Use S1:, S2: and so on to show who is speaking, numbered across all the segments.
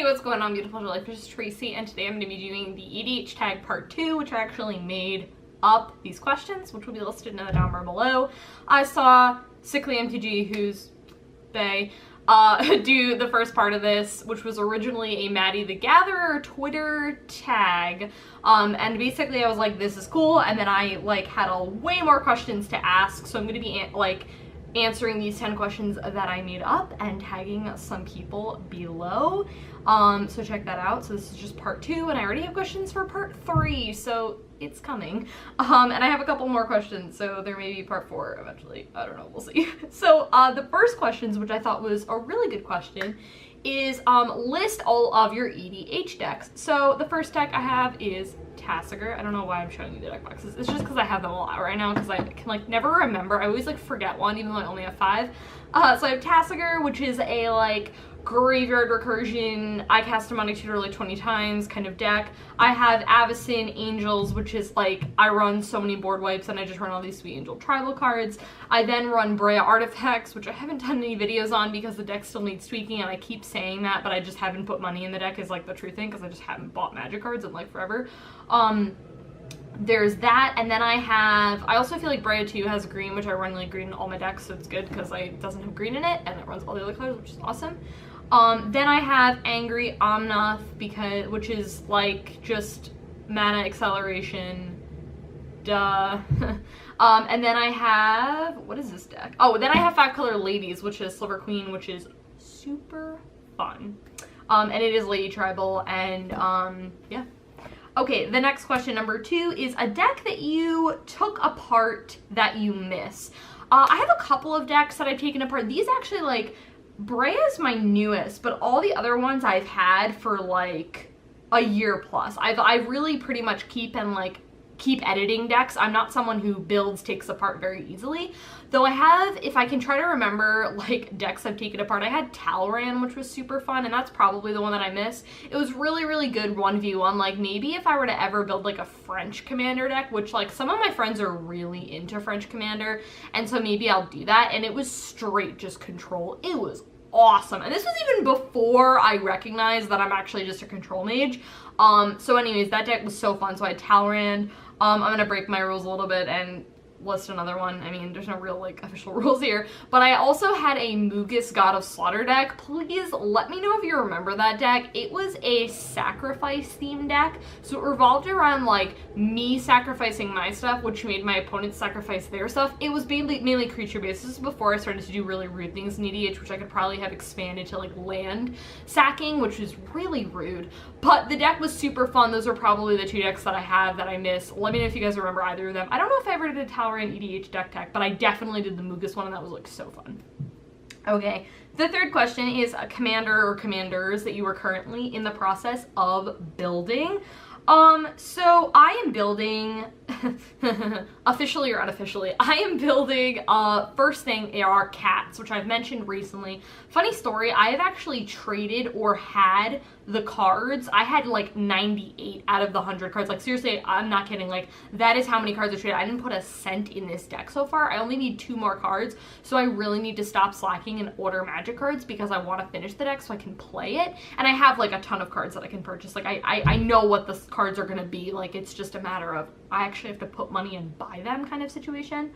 S1: Hey, what's going on, beautiful Jellyfish? This is Tracy, and today I'm going to be doing the EDH Tag Part 2, which I actually made up these questions, which will be listed in the down bar below. I saw Sickly MTG, who's bae, do the first part of this, which was originally a Maddie the Gatherer Twitter tag, and basically I was like, this is cool, and then I had way more questions to ask, so I'm going to be answering these 10 questions that I made up and tagging some people below. So check that out. So this is just part 2, and I already have questions for part 3, so it's coming. And I have a couple more questions, so there may be part 4 eventually. I don't know, we'll see. So the first questions, which I thought was a really good question, is list all of your EDH decks. So the first deck I have is Tassiger. I don't know why I'm showing you the deck boxes. It's just because I have them all out right now because I can never remember. I always forget one even though I only have 5. So I have Tassiger, which is a graveyard recursion, I cast demonic tutor 20 times kind of deck. I have Avacyn Angels, which is I run so many board wipes and I just run all these sweet angel tribal cards. I then run Brea Artifacts, which I haven't done any videos on because the deck still needs tweaking, and I keep saying that, but I just haven't put money in the deck is the true thing because I just haven't bought magic cards in forever. There's that, and then I also feel like Brea 2 has green, which I run green in all my decks, so it's good because it doesn't have green in it, and it runs all the other colors, which is awesome. Then I have Angry Omnath, which is just mana acceleration, duh. And then I have, what is this deck? Oh, then I have 5-color Ladies, which is Sliver Queen, which is super fun. And it is Lady Tribal, and yeah. Okay, the next question, number 2, is a deck that you took apart that you miss. I have a couple of decks that I've taken apart. These actually, Brea is my newest, but all the other ones I've had for a year plus. I really pretty much keep editing decks. I'm not someone who takes apart very easily. Though I have, if I can try to remember decks I've taken apart, I had Talran, which was super fun, and that's probably the one that I miss. It was really, really good 1v1. Maybe if I were to ever build a French Commander deck, which some of my friends are really into French Commander, and so maybe I'll do that. And it was straight just control. It was awesome. And this was even before I recognized that I'm actually just a control mage. So anyways, that deck was so fun. So I had Talran. I'm gonna break my rules a little bit and list another one. I mean, there's no real official rules here, but I also had a Mugus God of Slaughter deck. Please let me know if you remember that deck. It was a sacrifice themed deck, so it revolved around me sacrificing my stuff, which made my opponents sacrifice their stuff. It was mainly creature based. This is before I started to do really rude things in EDH, which I could probably have expanded to land sacking, which was really rude, but the deck was super fun. Those are probably the 2 decks that I have that I miss. Let me know if you guys remember either of them. I don't know if I ever did a Talran EDH deck tech, but I definitely did the Mugus one, and that was so fun. Okay, the third question is a commander or commanders that you are currently in the process of building. So I am building, officially or unofficially, I am building, first thing are cats, which I've mentioned recently. Funny story, I have actually traded or had the cards. I had 98 out of the 100 cards. Seriously, I'm not kidding. That is how many cards I traded. I didn't put a cent in this deck so far. I only need 2 more cards, so I really need to stop slacking and order magic cards because I want to finish the deck so I can play it. And I have a ton of cards that I can purchase. I know what the cards are gonna be. It's just a matter of I actually have to put money and buy them kind of situation.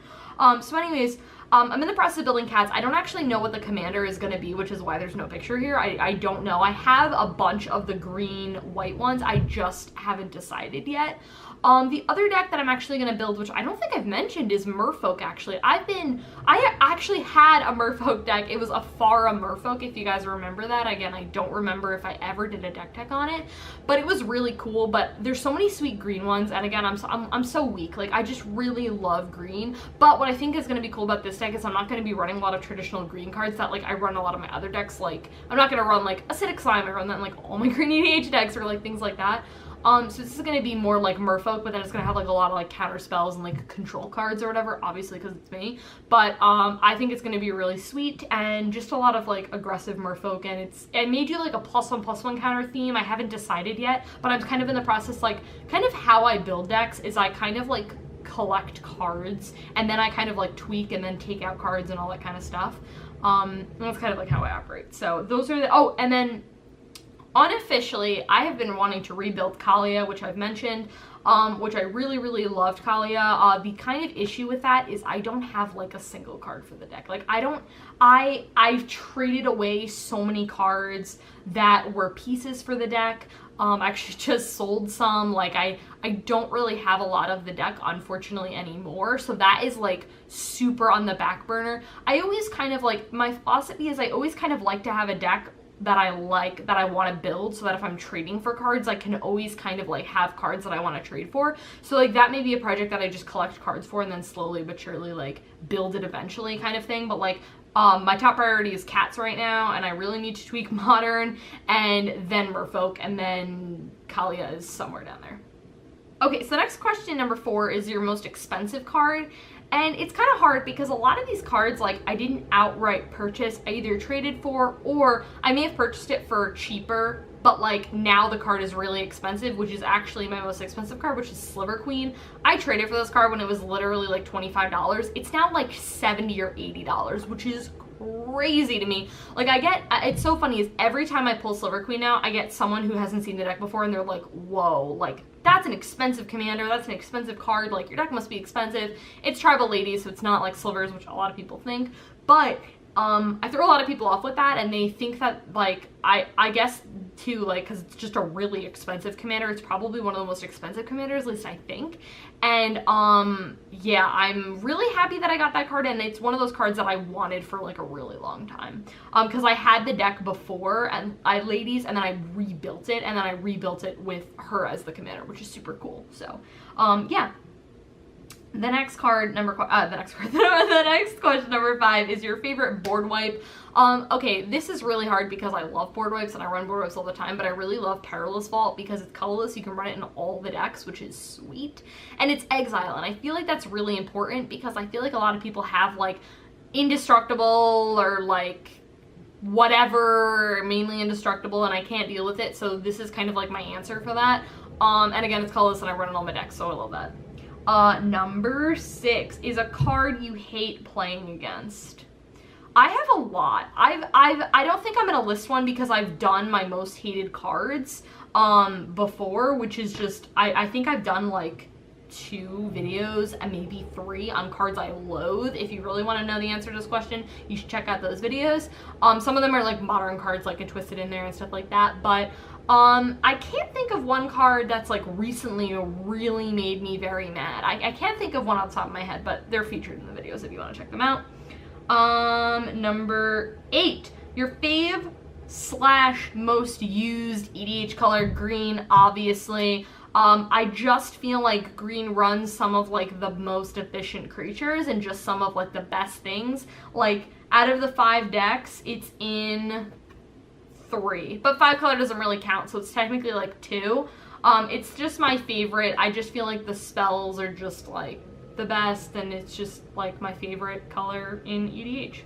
S1: So anyways, I'm in the process of building cats. I don't actually know what the commander is going to be, which is why there's no picture here. I don't know. I have a bunch of the green white ones. I just haven't decided yet. The other deck that I'm actually going to build, which I don't think I've mentioned, is Merfolk, actually. I actually had a Merfolk deck. It was a Farah Merfolk, if you guys remember that. Again, I don't remember if I ever did a deck tech on it, but it was really cool. But there's so many sweet green ones, and again, I'm so weak. I just really love green. But what I think is going to be cool about this deck is I'm not going to be running a lot of traditional green cards that I run a lot of my other decks. I'm not going to run Acidic Slime. I run that in all my green EDH decks or things like that. So this is going to be more Merfolk, but then it's going to have a lot of counter spells and control cards or whatever, obviously because it's me. But I think it's going to be really sweet and just a lot of aggressive Merfolk, and I made you a +1/+1 counter theme. I haven't decided yet, but I'm kind of in the process. Kind of how I build decks is I kind of collect cards and then I kind of tweak and then take out cards and all that kind of stuff. And that's kind of how I operate. So those are the, oh, and then unofficially, I have been wanting to rebuild Kalia, which I've mentioned, which I really, really loved Kalia. The kind of issue with that is I don't have like a single card for the deck. Like I've traded away so many cards that were pieces for the deck. I actually just sold some. Like I don't really have a lot of the deck, unfortunately, anymore. So that is like super on the back burner. I always kind of like, my philosophy is I always kind of like to have a deck that I like, that I want to build, so that if I'm trading for cards, I can always kind of like have cards that I want to trade for. So like that may be a project that I just collect cards for and then slowly but surely like build it eventually kind of thing. But like my top priority is cats right now, and I really need to tweak modern, and then merfolk, and then Kalia is somewhere down there. Okay, so next question, number 4, is your most expensive card. And it's kind of hard because a lot of these cards, like, I didn't outright purchase. I either traded for, or I may have purchased it for cheaper, but like now the card is really expensive, which is actually my most expensive card, which is Sliver Queen. I traded for this card when it was literally like $25. It's now like $70 or $80, which is crazy to me. Like I get, it's so funny is every time I pull Sliver Queen now, I get someone who hasn't seen the deck before and they're like, whoa, like that's an expensive commander, that's an expensive card, like your deck must be expensive. It's Tribal Ladies, so it's not like Slivers, which a lot of people think, but I throw a lot of people off with that, and they think that, like, I guess, too, like, because it's just a really expensive commander. It's probably one of the most expensive commanders, at least I think. And, yeah, I'm really happy that I got that card, and it's one of those cards that I wanted for, like, a really long time. Because I had the deck before, and Ladies, and then I rebuilt it, and then I rebuilt it with her as the commander, which is super cool. So, yeah. The next question, number 5, is your favorite board wipe. Okay, this is really hard because I love board wipes and I run board wipes all the time, but I really love Perilous Vault because it's colorless. You can run it in all the decks, which is sweet. And it's Exile, and I feel like that's really important because I feel like a lot of people have like Indestructible or like whatever, mainly Indestructible, and I can't deal with it, so this is kind of like my answer for that. And again, it's colorless and I run it on all my decks, so I love that. Number 6 is a card you hate playing against. I have a lot. I don't think I'm gonna list one because I've done my most hated cards before, which is just, I think I've done like 2 videos and maybe 3 on cards I loathe. If you really want to know the answer to this question, you should check out those videos. Some of them are like modern cards, like I twisted in there and stuff like that, but I can't think of one card that's like recently really made me very mad. I can't think of one off the top of my head, but they're featured in the videos if you want to check them out. Number 8, your fave / most used EDH color. Green, obviously. I just feel like green runs some of like the most efficient creatures and just some of like the best things. Like out of the 5 decks, it's in 3, but 5 color doesn't really count, so it's technically like 2. It's just my favorite. I just feel like the spells are just like the best, and it's just like my favorite color in EDH.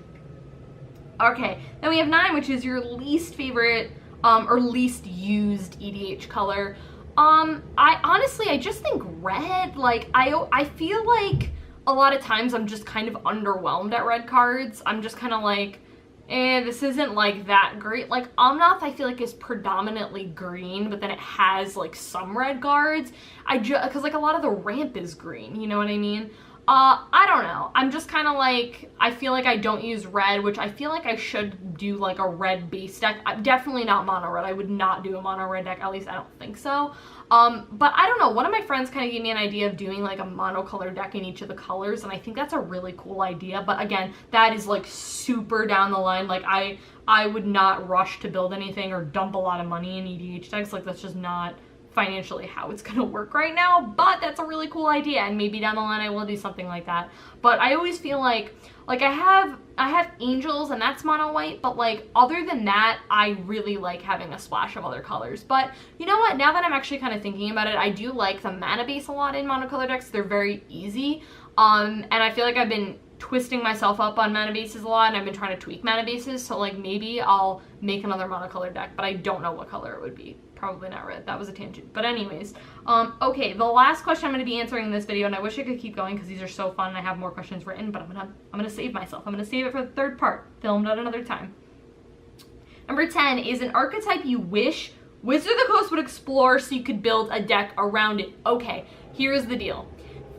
S1: Okay, then we have 9, which is your least favorite or least used EDH color. I just think red. Like I feel like a lot of times I'm just kind of underwhelmed at red cards. I'm just kind of like, this isn't like that great. Like Omnath I feel like is predominantly green, but then it has like some red cards. Because like a lot of the ramp is green, you know what I mean? I don't know. I'm just kind of like, I feel like I don't use red, which I feel like I should do like a red base deck. I'm definitely not mono red. I would not do a mono red deck, at least I don't think so. But I don't know, one of my friends kind of gave me an idea of doing like a monocolor deck in each of the colors, and I think that's a really cool idea. But again, that is like super down the line. Like I would not rush to build anything or dump a lot of money in EDH decks. Like that's just not financially how it's gonna work right now, but that's a really cool idea, and maybe down the line I will do something like that. But I always feel like I have Angels, and that's mono white, but like other than that, I really like having a splash of other colors. But you know what, now that I'm actually kind of thinking about it, I do like the mana base a lot in monocolor decks. They're very easy, and I feel like I've been twisting myself up on mana bases a lot, and I've been trying to tweak mana bases, so like maybe I'll make another monocolor deck, but I don't know what color it would be. Probably not red. That was a tangent. But anyways, okay, the last question I'm going to be answering in this video, and I wish I could keep going because these are so fun and I have more questions written, but I'm gonna save myself. I'm gonna save it for the 3rd part, filmed at another time. Number 10 is an archetype you wish Wizard of the Coast would explore so you could build a deck around it. Okay, here's the deal.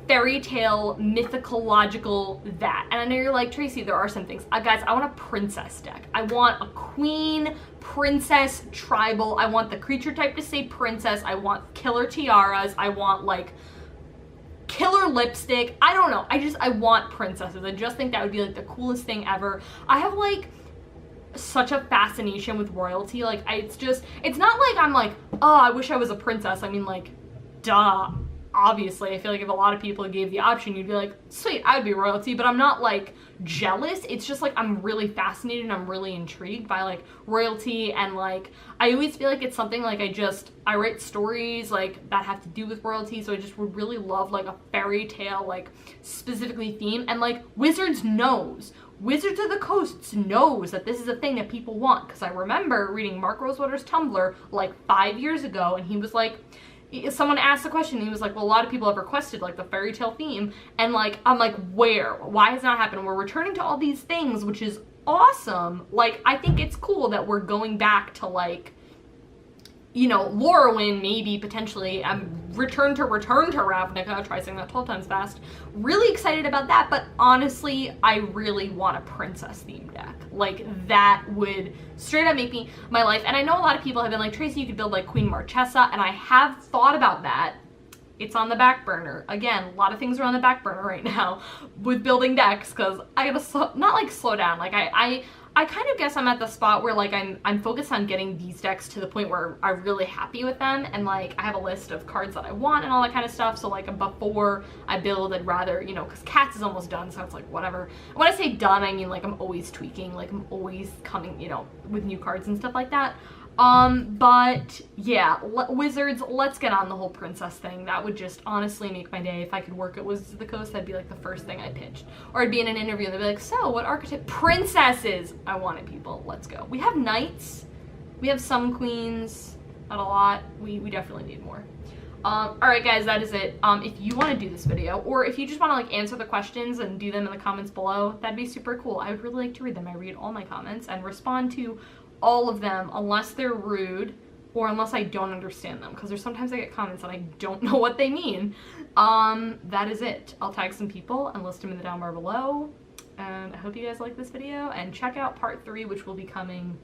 S1: Fairy tale, mythological, that. And I know you're like, Tracy, there are some things. Guys, I want a princess deck. I want a queen, princess, tribal. I want the creature type to say princess. I want killer tiaras. I want like killer lipstick. I don't know. I want princesses. I just think that would be like the coolest thing ever. I have like such a fascination with royalty. Like it's not like I'm like, oh, I wish I was a princess. I mean, like, duh. Obviously, I feel like if a lot of people gave the option, you'd be like, sweet, I would be royalty, but I'm not like jealous. It's just like I'm really fascinated and I'm really intrigued by like royalty, and like I always feel like it's something like I write stories like that have to do with royalty, so I just would really love like a fairy tale like specifically theme. And like Wizards of the Coast knows that this is a thing that people want, because I remember reading Mark Rosewater's Tumblr like 5 years ago, and he was like, someone asked the question, and he was like, well, a lot of people have requested like the fairy tale theme, and like I'm like, why has that happened? We're returning to all these things, which is awesome. Like I think it's cool that we're going back to like, you know, Lorwyn, maybe potentially, return to Ravnica, try saying that 12 times fast. Really excited about that, but honestly, I really want a princess themed deck. Like that would straight up make me my life. And I know a lot of people have been like, Tracy, you could build like Queen Marchesa, and I have thought about that. It's on the back burner. Again, a lot of things are on the back burner right now with building decks, because I gotta not like slow down. Like I kind of guess I'm at the spot where like I'm focused on getting these decks to the point where I'm really happy with them, and like I have a list of cards that I want and all that kind of stuff. So like before I build, I'd rather, you know, because Cats is almost done, so it's like whatever. When I say done, I mean like I'm always tweaking, like I'm always coming, you know, with new cards and stuff like that. But yeah, Wizards, let's get on the whole princess thing. That would just honestly make my day. If I could work at Wizards of the Coast, that'd be like the first thing I pitched. Or I'd be in an interview and they'd be like, so what archetype? Princesses! I want it, people. Let's go. We have knights. We have some queens. Not a lot. We definitely need more. Alright guys, that is it. If you want to do this video, or if you just want to like answer the questions and do them in the comments below, that'd be super cool. I would really like to read them. I read all my comments and respond to all of them, unless they're rude or unless I don't understand them, because there's sometimes I get comments and I don't know what they mean. That is it. I'll tag some people and list them in the down bar below, and I hope you guys like this video, and check out part 3, which will be coming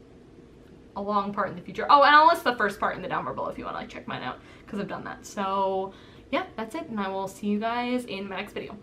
S1: a long part in the future. Oh, and I'll list the first part in the down bar below if you want to like check mine out, because I've done that. So yeah, that's it, and I will see you guys in my next video.